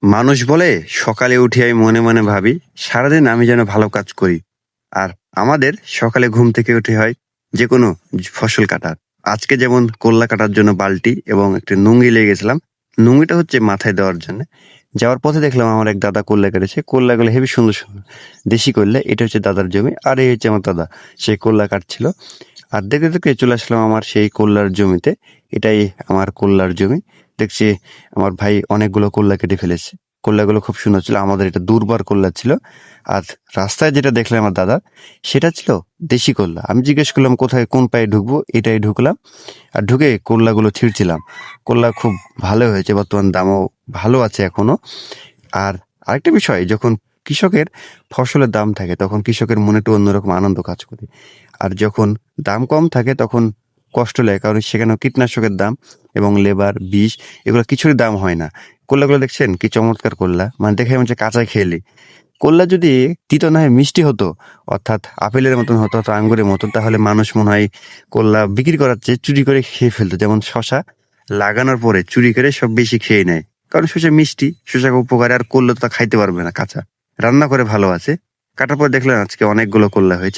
মানুষ বলে সকালে উঠে আমি মনে মনে ভাবি সারাদিন আমি যেন ভালো কাজ করি। আর আমাদের সকালে ঘুম থেকে উঠে হয় যে কোনো ফসল কাটার। আজকে যেমন করলা কাটার জন্য বালতি এবং একটা নুঙ্গি লেগে গেছিলাম। নুঙ্গিটা হচ্ছে মাথায় দেওয়ার জন্য। যাওয়ার পথে দেখলাম আমার এক দাদা করলা কেটেছে। করলাগুলো হেবি সুন্দর সুন্দর দেশি করলা। এটা হচ্ছে দাদার জমি আর এই হচ্ছে আমার দাদা। সে করলা কাটছিল। আর দেখতে দেখতে চলে আসলাম আমার সেই করলার জমিতে। এটাই আমার করলার জমি। দেখছি আমার ভাই অনেকগুলো করলা কেটে ফেলেছে। করলাগুলো খুব সুন্দর ছিল। আমাদের এটা দুর্বার করলা ছিল। আর রাস্তায় যেটা দেখলাম আমার দাদা, সেটা ছিল দেশি করলা। আমি জিজ্ঞেস করলাম কোথায় কোন পায়ে ঢুকবো? এটাই ঢুকলাম। আর ঢুকে করলাগুলো ছিঁড়ছিলাম। করলা খুব ভালো হয়েছে। বর্তমান দামও ভালো আছে এখনো। আর আরেকটা বিষয়, যখন কৃষকের ফসলের দাম থাকে তখন কৃষকের মনে একটু অন্যরকম আনন্দ কাজ করে। আর যখন দাম কম থাকে তখন কষ্ট লাগে, কারণ সেখানে কীটনাশকের দাম এবং লেবার, বিষ এগুলো কিছুরই দাম হয় না। করলাগুলো দেখছেন কি চমৎকার করলা, মানে দেখে মনে হচ্ছে কাঁচাই খেলি। করলা যদি তিতো না হয়ে মিষ্টি হতো, অর্থাৎ আপেলের মতন হতো অথবা আঙ্গুরের মতন, তাহলে মানুষ মনে হয় করলা বিক্রি করার চেয়ে চুরি করে খেয়ে ফেলতো। যেমন শশা লাগানোর পরে চুরি করে সব বেশি খেয়ে নেয়, কারণ শসা মিষ্টি, শসা উপকারে। আর করলে তো তা খাইতে পারবে না কাঁচা, রান্না করে ভালো আছে। কাটার পর দেখলেন আজকে অনেকগুলো করলা হয়েছে।